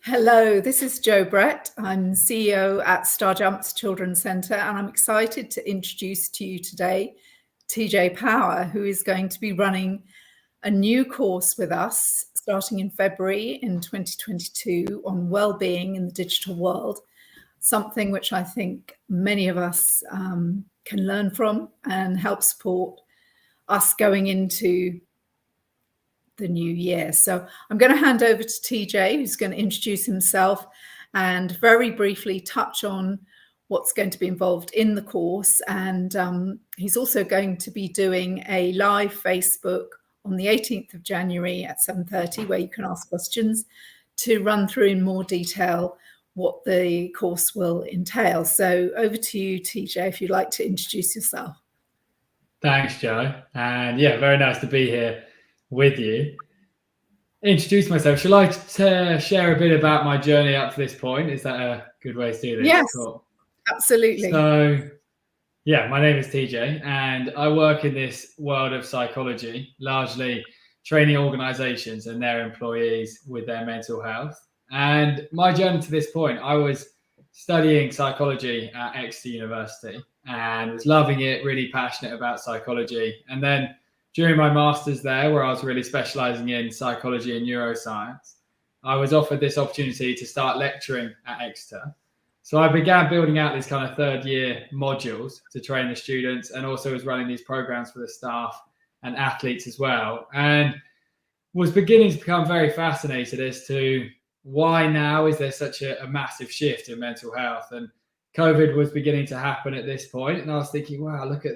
Hello, this is Jo Brett. I'm CEO at Starjump's Children's Centre, and I'm excited to introduce to you today TJ Power, who is going to be running a new course with us starting in February in 2022 on well-being in the digital world, something which I think many of us can learn from and help support us going into the new year. So I'm going to hand over to TJ, who's going to introduce himself and very briefly touch on what's going to be involved in the course. And he's also going to be doing a live Facebook on the 18th of January at 7:30, where you can ask questions to run through in more detail what the course will entail. So over to you, TJ, if you'd like to introduce yourself. Thanks, Jo. And yeah, very nice to be here with you. Introduce myself. Shall I share a bit about my journey up to this point? Is that a good way to do this? Yes, cool. Absolutely. So yeah, my name is TJ and I work in this world of psychology, largely training organizations and their employees with their mental health. And my journey to this point, I was studying psychology at Exeter University and was loving it, really passionate about psychology. And then during my master's there, where I was really specializing in psychology and neuroscience, I was offered this opportunity to start lecturing at Exeter. So I began building out these kind of third year modules to train the students, and also was running these programs for the staff and athletes as well. And was beginning to become very fascinated as to why now is there such a massive shift in mental health. And COVID was beginning to happen at this point, and I was thinking, wow, look at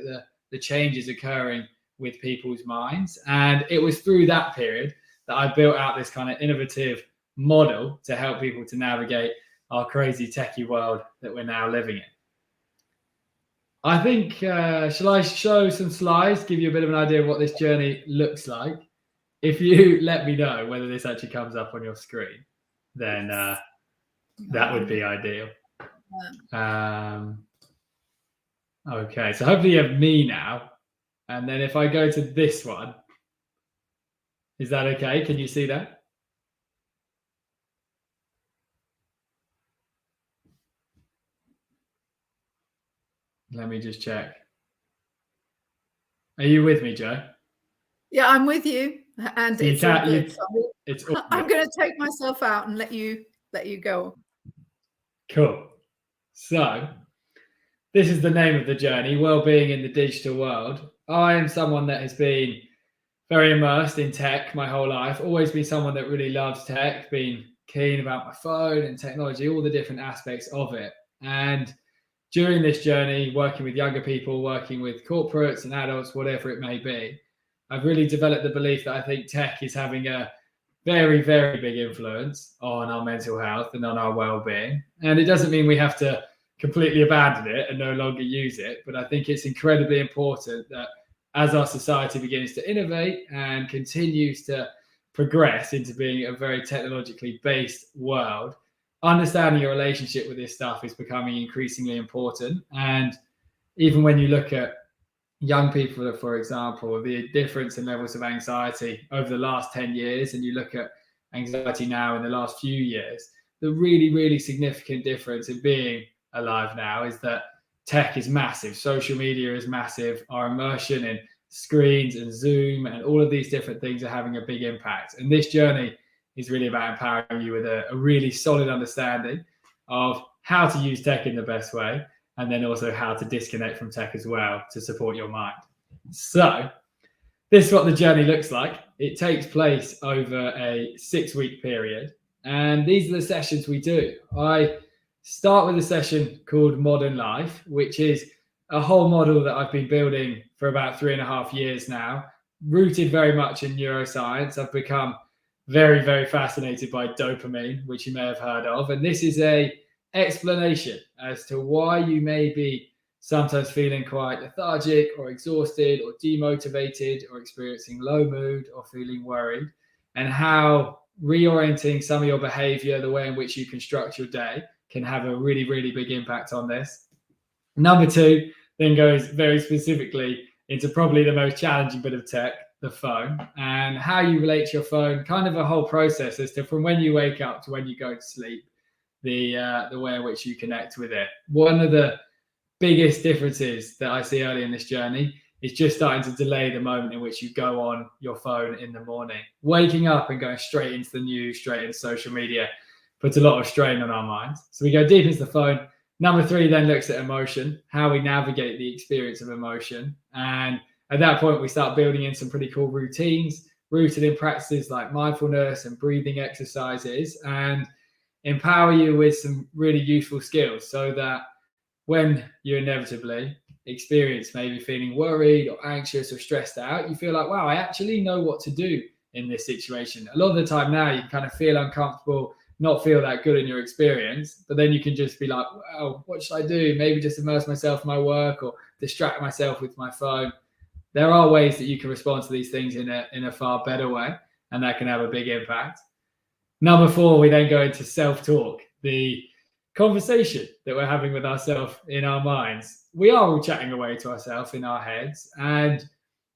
the changes occurring with people's minds. And it was through that period that I built out this kind of innovative model to help people to navigate our crazy techie world that we're now living in. I think, shall I show some slides, give you a bit of an idea of what this journey looks like? If you let me know whether this actually comes up on your screen, then that would be ideal. Okay, so hopefully you have me now. And then if I go to this one, is that okay? Can you see that? Let me just check. Are you with me, Jo? Yeah, I'm with you. And so it's all good. I'm going to take myself out and let you go. Cool. So this is the name of the journey, Wellbeing in the Digital World. I am someone that has been very immersed in tech my whole life, always been someone that really loves tech, been keen about my phone and technology, all the different aspects of it. And during this journey, working with younger people, working with corporates and adults, whatever it may be, I've really developed the belief that I think tech is having a very, very big influence on our mental health and on our well-being. And it doesn't mean we have to completely abandon it and no longer use it, but I think it's incredibly important that as our society begins to innovate and continues to progress into being a very technologically based world, understanding your relationship with this stuff is becoming increasingly important. And even when you look at young people, for example, the difference in levels of anxiety over the last 10 years, and you look at anxiety now in the last few years, the really, really significant difference in being alive now is that tech is massive. Social media is massive. Our immersion in screens and Zoom and all of these different things are having a big impact. And this journey is really about empowering you with a really solid understanding of how to use tech in the best way, and then also how to disconnect from tech as well to support your mind. So this is what the journey looks like. It takes place over a 6-week period. And these are the sessions we do. I start with a session called Modern Life, which is a whole model that I've been building for about 3.5 years now, rooted very much in neuroscience. I've become very, very fascinated by dopamine, which you may have heard of. And this is an explanation as to why you may be sometimes feeling quite lethargic or exhausted or demotivated or experiencing low mood or feeling worried, and how reorienting some of your behavior, the way in which you construct your day, can have a really, really big impact on this. Number 2 then goes very specifically into probably the most challenging bit of tech, the phone and how you relate to your phone, kind of a whole process as to from when you wake up to when you go to sleep, the way in which you connect with it. One of the biggest differences that I see early in this journey is just starting to delay the moment in which you go on your phone in the morning. Waking up and going straight into the news, straight into social media, puts a lot of strain on our minds. So we go deep into the phone. Number 3 then looks at emotion, how we navigate the experience of emotion. And at that point, we start building in some pretty cool routines rooted in practices like mindfulness and breathing exercises, and empower you with some really useful skills so that when you inevitably experience maybe feeling worried or anxious or stressed out, you feel like, wow, I actually know what to do in this situation. A lot of the time now you kind of feel uncomfortable, not feel that good in your experience, but then you can just be like, well, what should I do? Maybe just immerse myself in my work or distract myself with my phone. There are ways that you can respond to these things in a far better way, and that can have a big impact. Number 4, we then go into self-talk, the conversation that we're having with ourselves in our minds. We are all chatting away to ourselves in our heads, and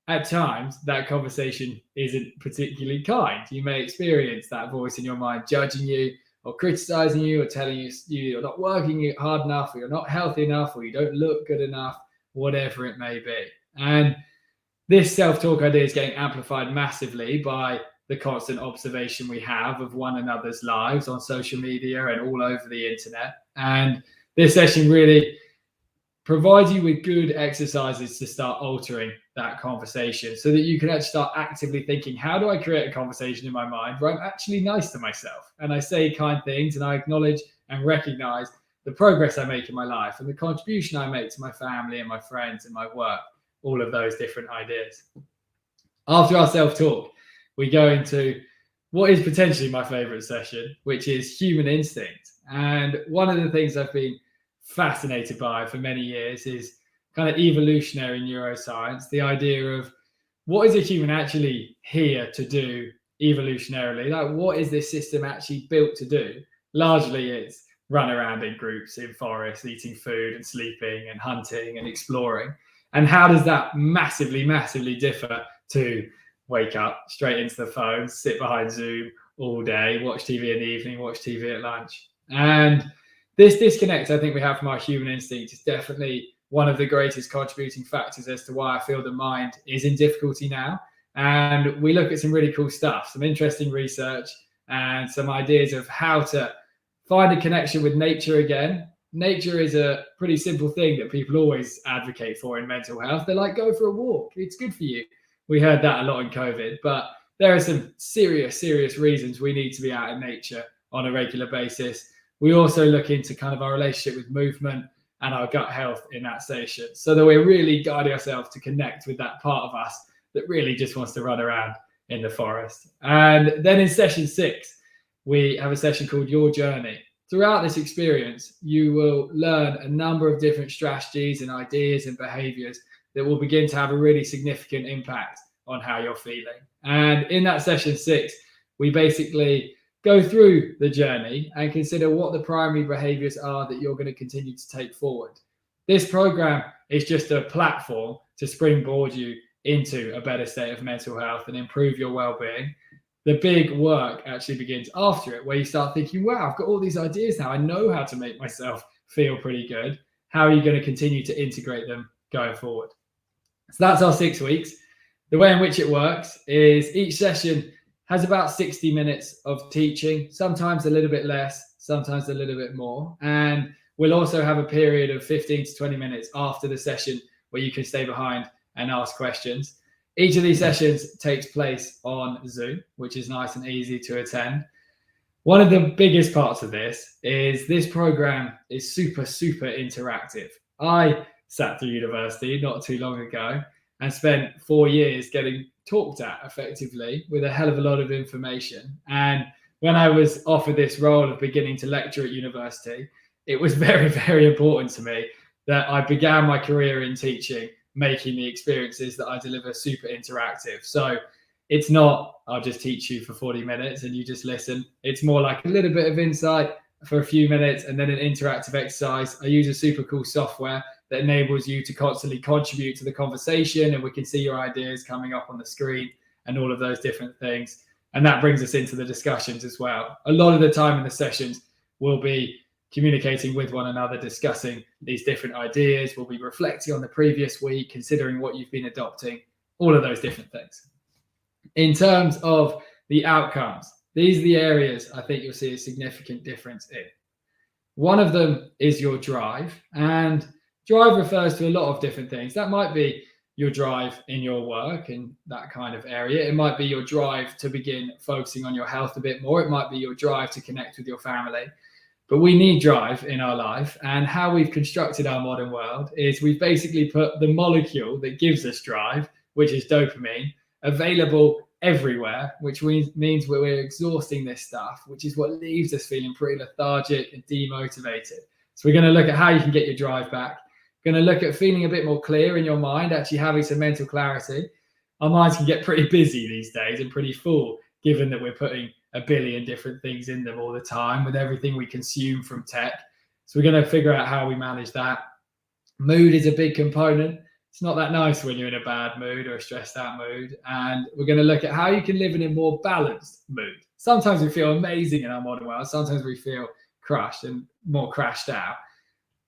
at times that conversation isn't particularly kind. You may experience that voice in your mind judging you or criticizing you or telling you you're not working hard enough, or you're not healthy enough, or you don't look good enough, whatever it may be. And this self-talk idea is getting amplified massively by the constant observation we have of one another's lives on social media and all over the internet. And this session really provides you with good exercises to start altering that conversation so that you can actually start actively thinking, how do I create a conversation in my mind where I'm actually nice to myself and I say kind things and I acknowledge and recognize the progress I make in my life and the contribution I make to my family and my friends and my work, all of those different ideas. After our self-talk, we go into what is potentially my favorite session, which is human instinct. And one of the things I've been fascinated by for many years is kind of evolutionary neuroscience, the idea of what is a human actually here to do evolutionarily? Like, what is this system actually built to do? Largely, it's run around in groups in forests, eating food and sleeping and hunting and exploring. And how does that massively, massively differ to wake up, straight into the phone, sit behind Zoom all day, watch TV in the evening, watch TV at lunch? And this disconnect I think we have from our human instinct is definitely one of the greatest contributing factors as to why I feel the mind is in difficulty now. And we look at some really cool stuff, some interesting research and some ideas of how to find a connection with nature again. Nature is a pretty simple thing that people always advocate for in mental health. They're like, go for a walk, it's good for you. We heard that a lot in COVID, but there are some serious reasons we need to be out in nature on a regular basis. We also look into kind of our relationship with movement and our gut health in that session, so that we're really guiding ourselves to connect with that part of us that really just wants to run around in the forest. And then in session 6, we have a session called Your Journey. Throughout this experience, you will learn a number of different strategies and ideas and behaviors that will begin to have a really significant impact on how you're feeling. And in that session 6, we basically go through the journey and consider what the primary behaviors are that you're going to continue to take forward. This program is just a platform to springboard you into a better state of mental health and improve your well-being. The big work actually begins after it, where you start thinking, wow, I've got all these ideas now. I know how to make myself feel pretty good. How are you going to continue to integrate them going forward? So that's our 6 weeks. The way in which it works is each session has about 60 minutes of teaching, sometimes a little bit less, sometimes a little bit more. And we'll also have a period of 15 to 20 minutes after the session where you can stay behind and ask questions. Each of these sessions takes place on Zoom, which is nice and easy to attend. One of the biggest parts of this program is super interactive. I sat through university not too long ago and spent 4 years getting talked at effectively with a hell of a lot of information. And when I was offered this role of beginning to lecture at university, it was very important to me that I began my career in teaching, making the experiences that I deliver super interactive. So it's not, I'll just teach you for 40 minutes and you just listen. It's more like a little bit of insight for a few minutes and then an interactive exercise. I use a super cool software that enables you to constantly contribute to the conversation, and we can see your ideas coming up on the screen and all of those different things. And that brings us into the discussions as well. A lot of the time in the sessions, we'll be communicating with one another, discussing these different ideas. We'll be reflecting on the previous week, considering what you've been adopting, all of those different things. In terms of the outcomes, these are the areas I think you'll see a significant difference in. One of them is your drive, and drive refers to a lot of different things. That might be your drive in your work and that kind of area. It might be your drive to begin focusing on your health a bit more. It might be your drive to connect with your family. But we need drive in our life, and how we've constructed our modern world is we've basically put the molecule that gives us drive, which is dopamine, available everywhere, which means we're exhausting this stuff, which is what leaves us feeling pretty lethargic and demotivated. So we're going to look at how you can get your drive back. We're going to look at feeling a bit more clear in your mind, actually having some mental clarity. Our minds can get pretty busy these days and pretty full, given that we're putting a billion different things in them all the time with everything we consume from tech. So we're going to figure out how we manage that. Mood is a big component. It's not that nice when you're in a bad mood or a stressed out mood. And we're going to look at how you can live in a more balanced mood. Sometimes we feel amazing in our modern world. Sometimes we feel crushed and more crashed out.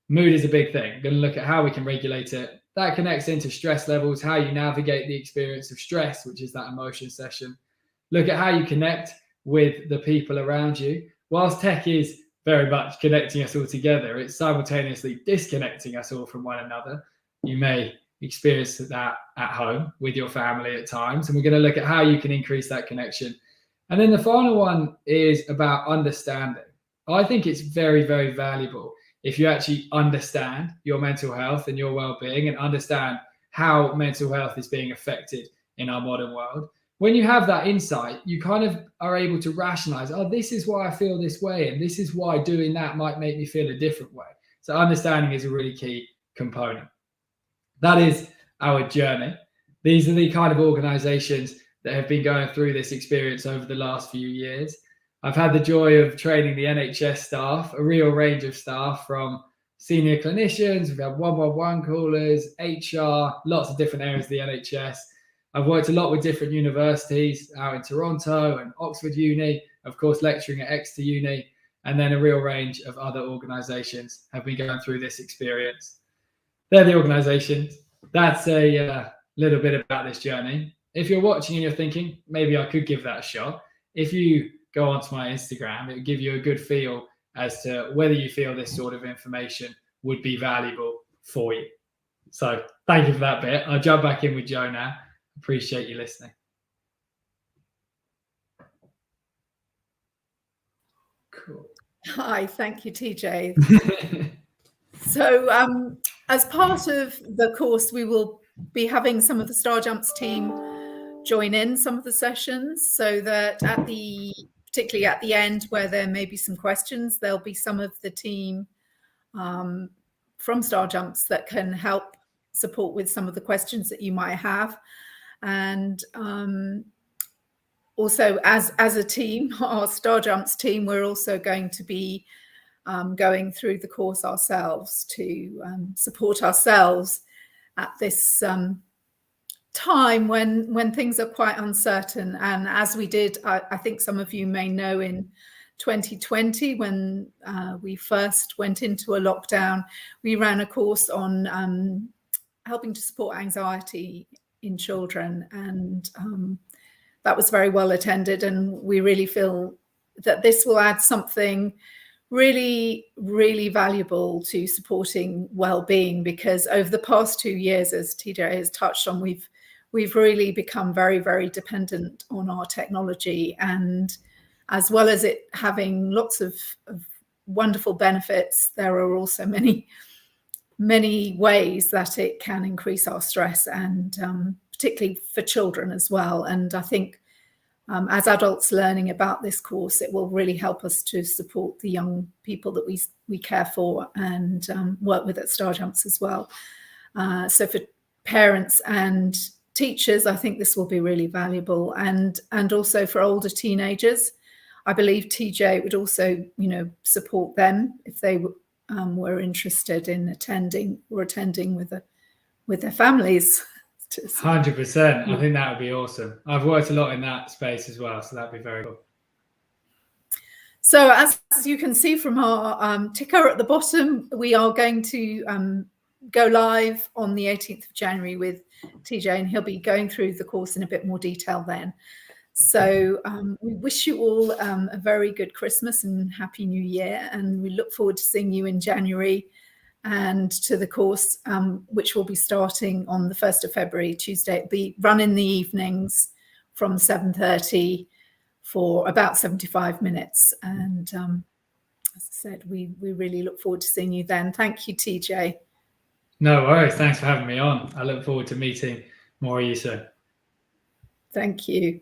Mood is a big thing. We're going to look at how we can regulate it. That connects into stress levels, how you navigate the experience of stress, which is that emotion session. Look at how you connect with the people around you. Whilst tech is very much connecting us all together, it's simultaneously disconnecting us all from one another. You may experience that at home with your family at times, and we're going to look at how you can increase that connection. And then the final one is about understanding. I think it's very, very valuable if you actually understand your mental health and your well-being and understand how mental health is being affected in our modern world. When you have that insight, you kind of are able to rationalize, oh, this is why I feel this way, and this is why doing that might make me feel a different way. So understanding is a really key component. That is our journey. These are the kind of organizations that have been going through this experience over the last few years. I've had the joy of training the NHS staff, a real range of staff, from senior clinicians, we've had 111 callers, HR, lots of different areas of the NHS. I've worked a lot with different universities out in Toronto and Oxford Uni, of course, lecturing at Exeter Uni, and then a real range of other organizations have been going through this experience. They're the organizations. That's a little bit about this journey. If you're watching and you're thinking, maybe I could give that a shot, if you go onto my Instagram, it will give you a good feel as to whether you feel this sort of information would be valuable for you. So thank you for that bit. I'll jump back in with Joe now. Appreciate you listening. Cool. Hi, thank you, TJ. So as part of the course, we will be having some of the Star Jumps team join in some of the sessions, so that particularly at the end where there may be some questions, there'll be some of the team from Star Jumps that can help support with some of the questions that you might have. And also as a team, our Star Jumps team, we're also going to be going through the course ourselves to support ourselves at this time when things are quite uncertain. And as we did, I think some of you may know, in 2020, when we first went into a lockdown, we ran a course on helping to support anxiety in children, and that was very well attended, and we really feel that this will add something really, really valuable to supporting well-being, because over the past 2 years, as TJ has touched on, we've really become very, very dependent on our technology, and as well as it having lots of wonderful benefits, there are also many ways that it can increase our stress, and particularly for children as well. And I think as adults learning about this course, it will really help us to support the young people that we care for and work with at Star Jumps as well. So for parents and teachers, I think this will be really valuable, and also for older teenagers. I believe TJ would also, support them if they were interested in attending with their families. 100%. I think that would be awesome. I've worked a lot in that space as well, so that'd be very cool. So as you can see from our ticker at the bottom, we are going to go live on the 18th of January with TJ, and he'll be going through the course in a bit more detail then. So we wish you all a very good Christmas and Happy New Year, and we look forward to seeing you in January and to the course, which will be starting on the 1st of February, Tuesday. It'll be run in the evenings from 7:30 for about 75 minutes. And as I said, we really look forward to seeing you then. Thank you, TJ. No worries. Thanks for having me on. I look forward to meeting more of you soon. Thank you.